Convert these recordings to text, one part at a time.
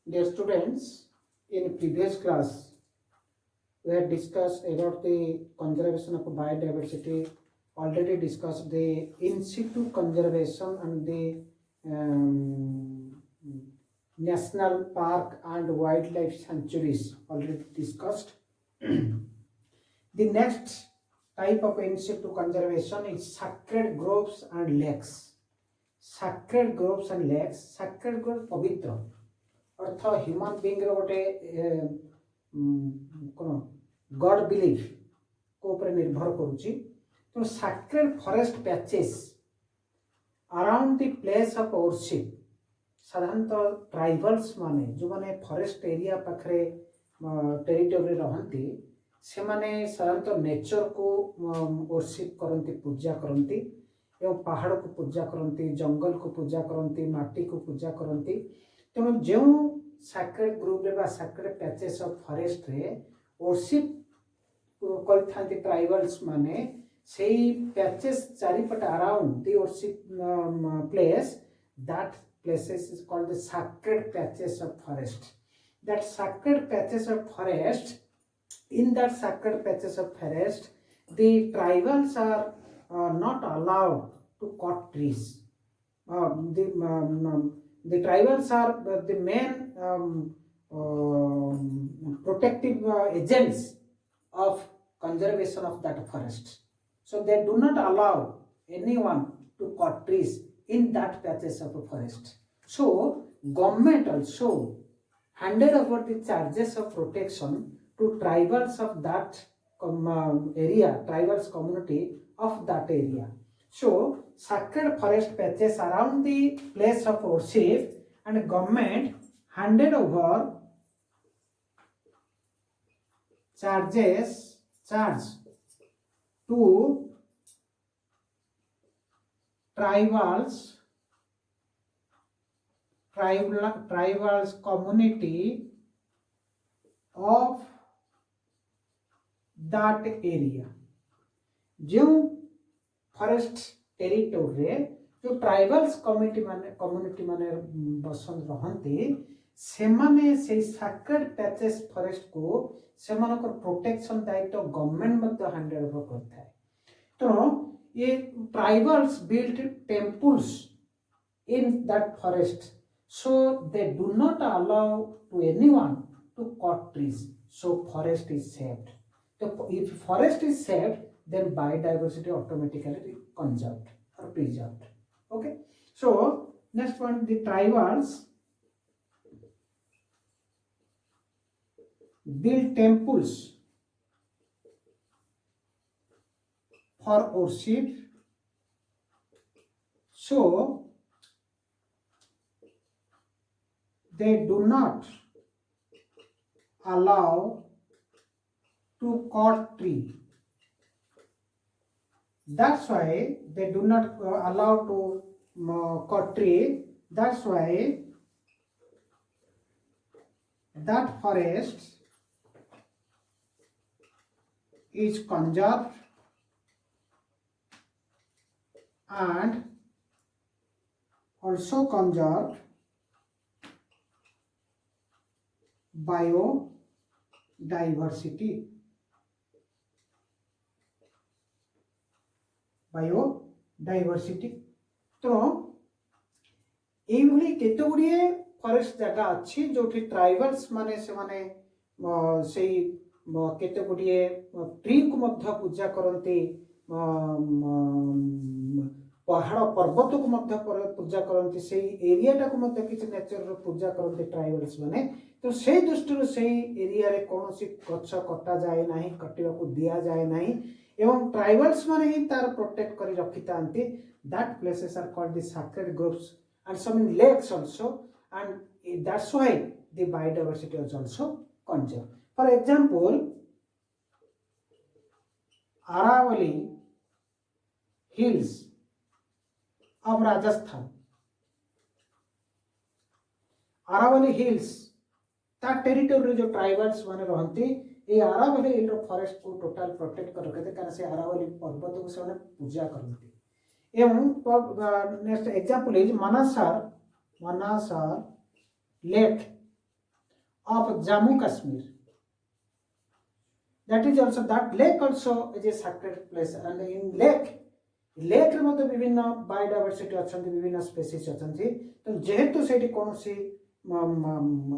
Dear students, in previous class, we had discussed about the conservation of biodiversity, already discussed the in situ conservation and the national park and wildlife sanctuaries, already discussed. The next type of in situ conservation is sacred groves and lakes. Sacred groves and lakes, sacred groves पवित्र अर्थ human being रो गोटे कौन God belief को ऊपर निर्भर करुच्ची तो sacred forest patches around the place of worship साधारणतः tribals माने जो माने फॉरेस्ट एरिया पाखरे टेरिटोरी रहंती से माने साधारणतः नेचर को वर्शिप करंती पूजा करंती एवं पहाड़ को पूजा करंती जंगल को पूजा करंती माटी को पूजा करंती तेणु जो सैक्रेड ग्रुप रे बा सैक्रेड पैचेस ऑफ फॉरेस्ट रे वर्शिप करथांती ट्राइबल्स माने सेही पैचेस चारिपट around the worship place that places is called the sacred patches of forest. That sacred patches of forest, in that sacred patches of forest, the tribals are not allowed to cut trees. The tribals are the main protective agents of conservation of that forest. So they do not allow anyone to cut trees in that patches of a forest. So government also handed over the charges of protection to tribals of that area, tribals community of that area. So sacred forest patches around the place of worship and government handed over charge to tribals community of that area. जो forest territory रे जो tribals community माने बसन रहंती से माने से sacred patches forest को से मानकर प्रोटेक्शन दायित्व गवर्नमेंट मध्य हैंड ओवर करता है तो ये tribals built temples in that forest so they do not allow to anyone to cut trees so forest is saved so if forest is saved then biodiversity automatically conserved or preserved. Okay, so next one, the tribals build temples for worship so they do not allow to cut tree. That's why they do not allow to cut tree. That's why that forest is conserved and also conserved biodiversity. तो एभली केते गुड़िए forest जगह अच्छी जोठी tribals माने से माने सेही केते गुड़िए ट्री को मध्य पूजा करंती पहाड़ पर्वत को मध्य पूजा करंती से एरिया टा को मध्य किसी नेचर पूजा करंती ट्राइबल्स माने तो से दृष्टि से एरिया रे कौन सी गछ कटा जाए नहीं कटिवा को दिया जाए नहीं एवं ट्राइबल्स माने ही तार प्रोटेक्ट करी रखी तांती that places are called the sacred groups and some in lakes also and that's why the biodiversity is also conserved. For example, Aravalli hills of Rajasthan. Aravalli hills ता टेरिटोरी जो tribals माने रहंती ए आरावली हिल रो forest को total protect कर रखते कारण से आरावली पर्वत को से पूजा करती एवं next example is Mansar lake of Jammu Kashmir. That is also, that lake also is a sacred place, and in lake रे मध्य विभिन्न बायोडायवर्सिटी अच्छा विभिन्न स्पेसीज अच्छा तो जेहेतु से कौन सी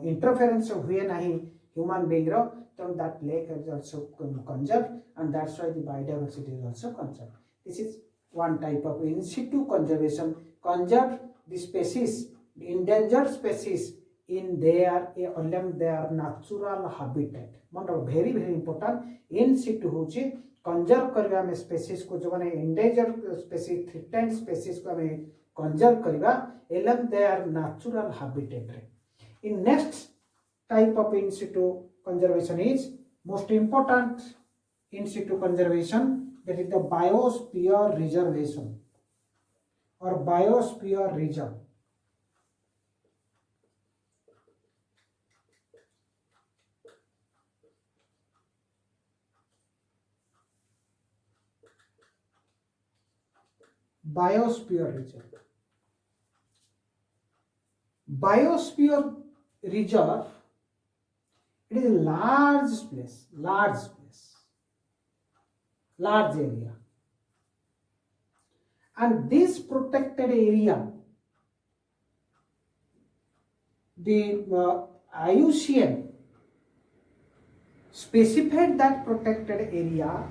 इंटरफेरेंस हुए ना ह्यूमन बीइंग रो तो that lake is also conserve and that's why the biodiversity is also conserve. This is one type of in situ conservation. Conserve the species, the endangered species in their natural habitat. मतलब very important in situ होची conserve करबा में species को जो माने endangered species threatened species को हमें conserve करबा एलम देयर नेचुरल हैबिटेट रे. In next type of in situ conservation is most important in situ conservation, that is the biosphere reservation or biosphere reserve. Biosphere reserve. Biosphere reserve, it is a large place, large area, and this protected area, the IUCN specified that protected area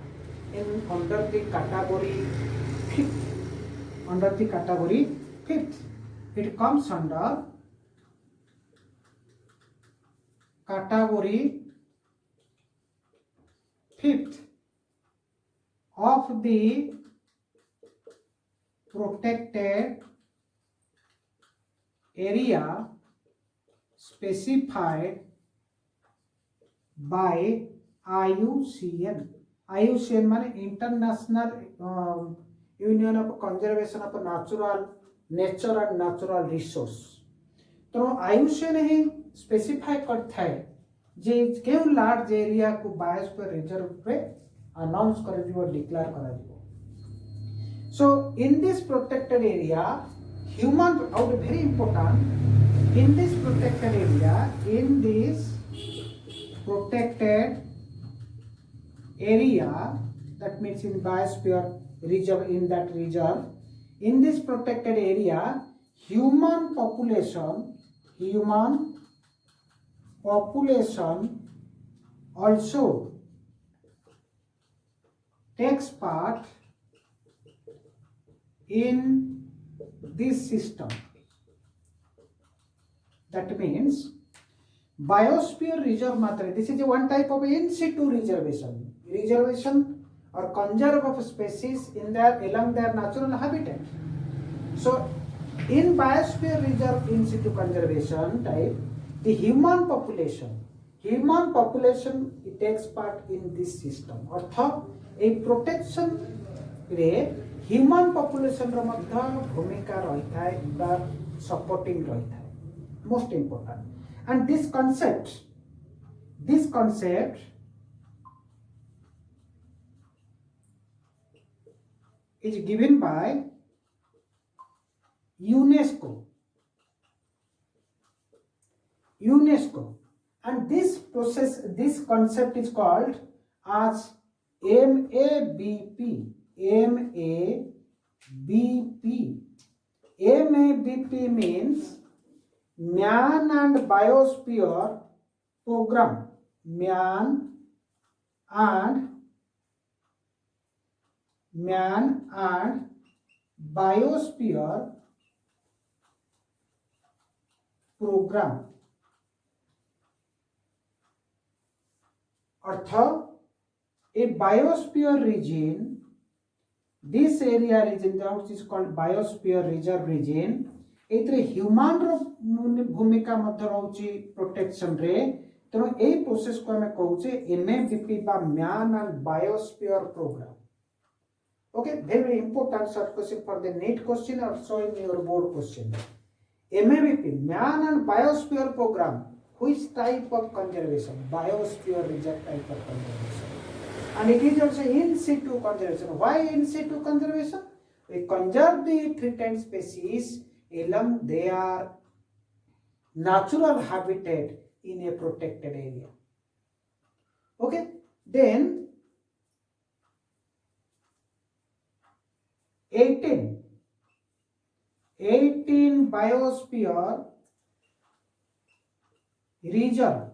in under the category 5th. It comes under category 5th of the protected area specified by IUCN. IUCN माने international union of conservation of nature and natural resource. तो IUCN ही specify करता है जे केउ large area को biosphere reserve पे announce कर दिबो, declare कर दिबो. So in this protected area, human out very important, in this protected area, that means in biosphere reserve, in that reserve, in this protected area, human population also takes part in this system. That means biosphere reserve matra, this is one type of in situ reservation or conserve of species in along their natural habitat. So in biosphere reserve in situ conservation type, the human population it takes part in this system. अर्थात a protection रे human population रो मध्य भूमिका रही है बा supporting रही है, most important. And this concept is given by UNESCO, and this concept is called as MABP. MABP means Man and Biosphere Program. Man and Biosphere Program. अर्थात a biosphere region, this area region that is called biosphere reserve region, एतरे human रो भूमिका मध्य रहउची protection रे. तो ए process को हमें कहउचे MABP बा man and biosphere programme. Okay, very important short question for the NEET question or so in your board question. MABP, Man and Biosphere Program, which type of conservation? Biosphere reserve type of conservation. And it is also in situ conservation. Why in situ conservation? We conserve the threatened species along their natural habitat in a protected area. Okay, then 18 biosphere reserve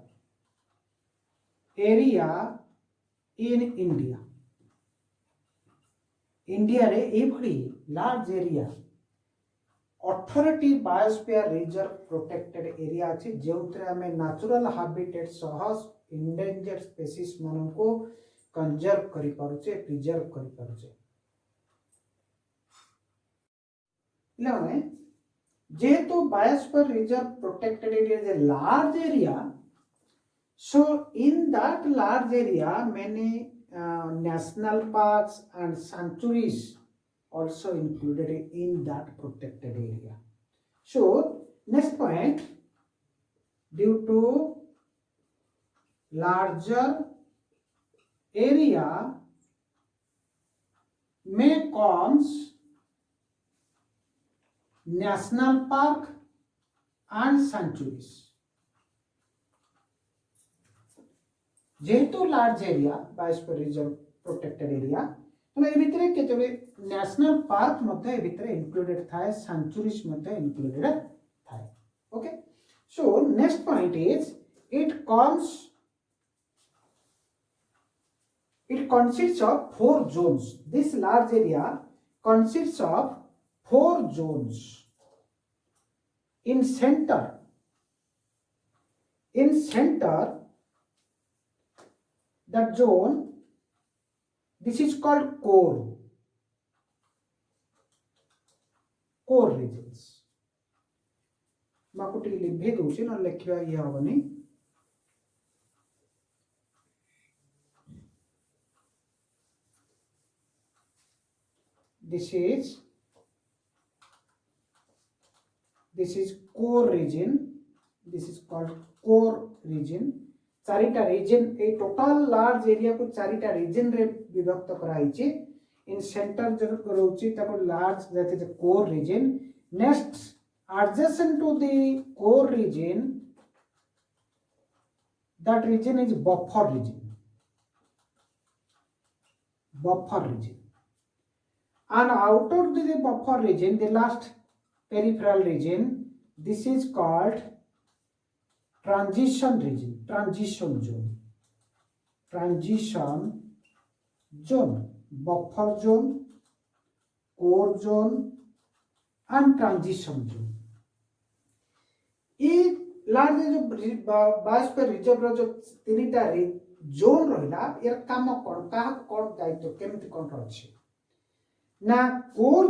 area in India. India रे एभली large area 18टी biosphere reserve protected area अछि जेउतरे हमें natural habitat सह endangered species मानन को conserve करि पारुचे प्रिजर्व करि पारुचे लाने जेहेतु biosphere reserve protected area is a large area so in that large area many national parks and sanctuaries also included in that protected area. So next point, due to larger area may comes national park and sanctuaries. जेहेतु large area biosphere reserve protected area तो ए भितरे केतबे national park मध्ये ए भितरे included थाए sanctuaries मध्ये included थाए okay so next point is it consists of 4 zones. This large area consists of 4 zones. In center that zone, this is called core regions. माकुटी live दोछि न लेखिबा ये हबनी this is core region. This is called core region. चारिटा reason ए total large area को चारिटा reason रे विभक्त कराई छि इन centre जो रहउछि ताको large that is core region next adjacent to the core region that region is buffer region and outer the buffer region the last peripheral region this is called transition region transition zone buffer zone core zone and transition zone ये large जो biosphere reserve रो जो तीनटा zone रहिला यार काम कोन का कोन दायित्व केमति कोन अछि ना core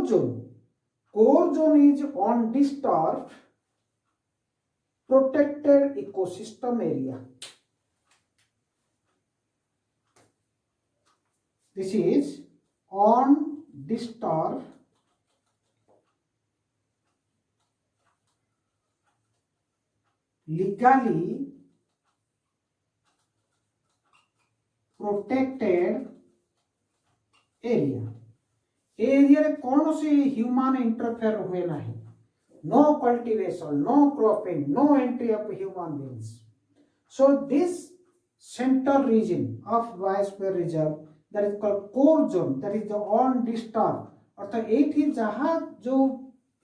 zone is undisturbed protected ecosystem area. This is undisturbed legally protected area. Area रे कौन सी ह्यूमन इंटरफेयर हुए नहीं no cultivation no cropping no entry of human beings so this center region of biosphere reserve that is called core zone that is the undisturbed अर्थात एठी जहां जो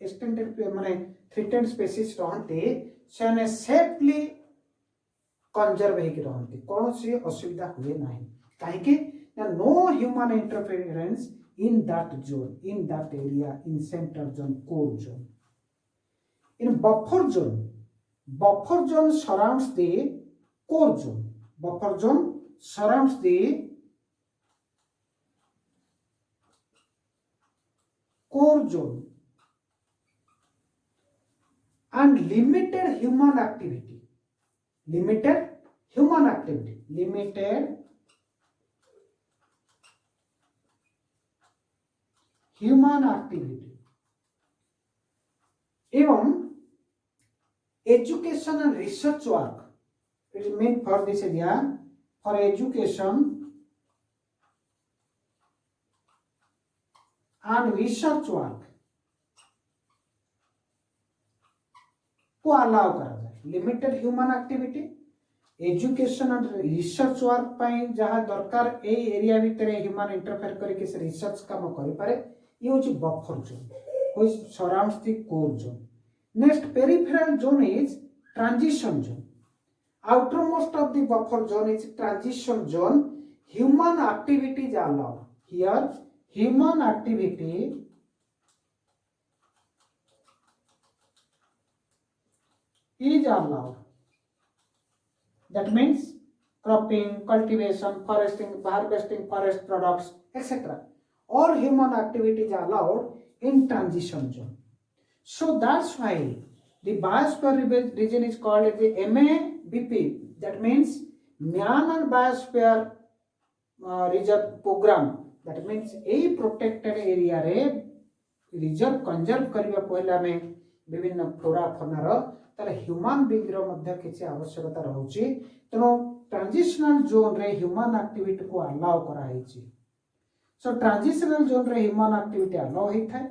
extended माने threatened species रहते सेने सेफली कंजर्व हेकि रहते कौन सी असुविधा हुए नहीं काहे कि no human interference in that zone in that area in center zone core zone in buffer zone surrounds the core zone buffer zone surrounds the core zone and limited human activity एवं education and research work it is meant for this area for education and research work को allow करा जाए limited human activity education and research work पाई जहाँ दरकार ए area भितर human interfere करके से रिसर्च काम करि पारे ये होची buffer zone which surrounds the core zone. Next peripheral zone is transition zone. outermost of the buffer zone is transition zone. Human activity is allowed here. Human activity is allowed. That means cropping, cultivation, foresting, harvesting forest products, etc. All human activities are allowed in transition zone. So that's why the biosphere region is called as the MABP. That means Man and Biosphere Reserve Program. That means a protected area रे reserve conserve करबा पहला में विभिन्न flora फॉना रो ताले human being रो मध्य किछि आवश्यकता रहउची. तनो ट्रांजिशनल जोन रे ह्यूमन एक्टिविटी को अलाउ करा हैछि. सो ट्रांजिशनल जोन रे ह्यूमन एक्टिविटी अलाउ होई थाए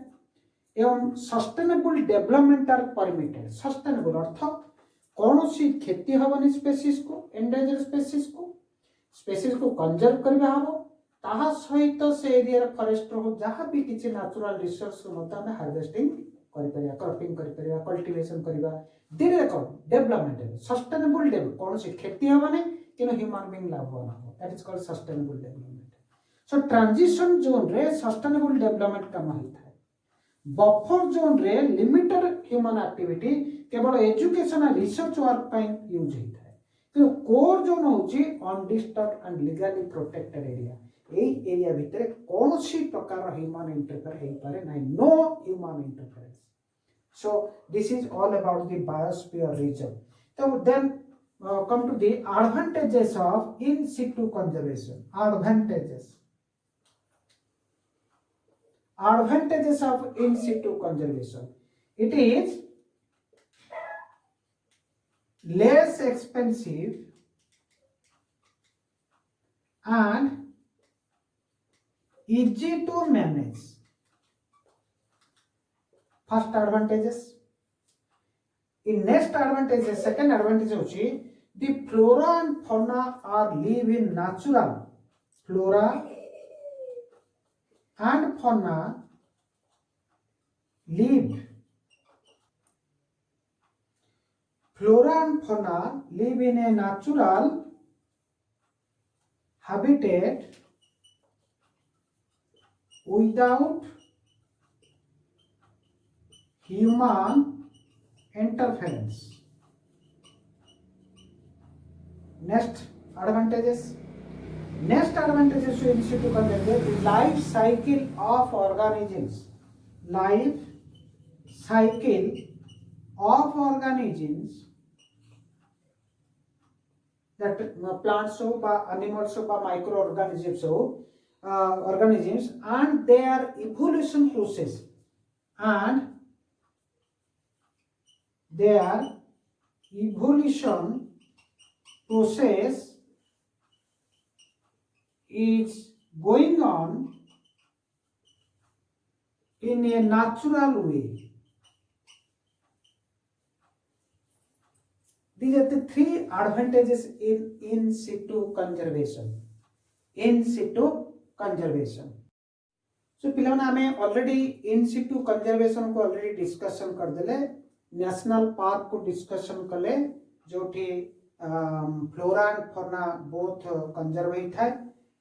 एवं sustainable development are permitted. Sustainable अर्थ कौन सी खेती हबनी स्पेसीज को एंडेंजर स्पेसीज को कंजर्व करबा हबो ताहा सहित से एरिया फॉरेस्ट रो जहाँ भी किछि नेचुरल रिसोर्स मत हम हार्वेस्टिंग करि परिया, क्रॉपिंग करि परिया, कल्टीवेशन करिबा. धीरे देखो डेवलपमेंट सस्टेनेबल डेवलप कौन सी खेती हबनी किनो ह्यूमन बीइंग लाभवान हो. That is called sustainable development. So transition zone रे सस्टेनेबल डेवलपमेंट काम होई थाए. बफर जोन रे लिमिटेड ह्यूमन एक्टिविटी केवल एजुकेशन और रिसर्च वर्क पाई यूज होता है. तो कोर जोन होची undisturbed and legally protected area. एई एरिया भितर कौन सी प्रकार ह्यूमन इंटरफेयर हेई पारे नाही. No human interference. So this is all about the biosphere region. तो then come to the advantages of in situ conservation. Advantages of in situ conservation. It is less expensive and easy to manage. First advantages. In next advantages, second advantage होची the flora and fauna are live in natural. Flora and fauna live. Flora and fauna live in a natural habitat without human interference. Next advantages. Next advantages in situ conservation, the life cycle of organisms. Life cycle of organisms, that plants हो बा animals हो बा microorganisms हो organisms and their evolution process and their evolution process is going on in a natural way. These are the three advantages in situ conservation. In situ conservation. So पिलाने हमें already in situ conservation को already discussion कर देले. National park को discussion कले जोठी flora and फॉना both conserve होता है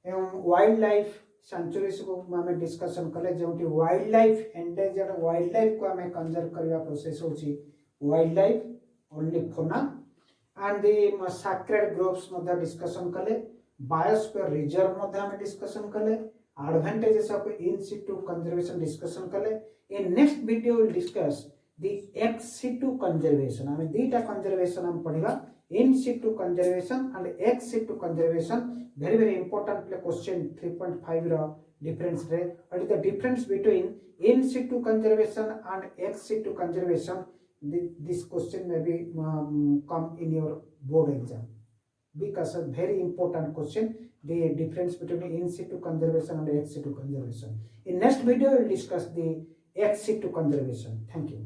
एवं वाइल्ड लाइफ सेंचुरीज को हमें डिस्कशन कले जोठी wildlife endangered wildlife को हमें कंजर्व करबा प्रोसेस होची wildlife only fauna and the sacred groups मध्ये डिस्कशन कले. बायोस्फीयर रिजर्व मध्ये हमें डिस्कशन कले. Advantages of in situ conservation discussion कले. In next video will discuss the ex situ conservation. I mean data conservation हम पढ़िबा. In situ conservation and ex situ conservation very important question 3.5 row difference रे. What is the difference between in situ conservation and ex situ conservation? This question may be come in your board exam because a very important question, the difference between in situ conservation and ex situ conservation. In next video we will discuss the ex situ conservation. Thank you.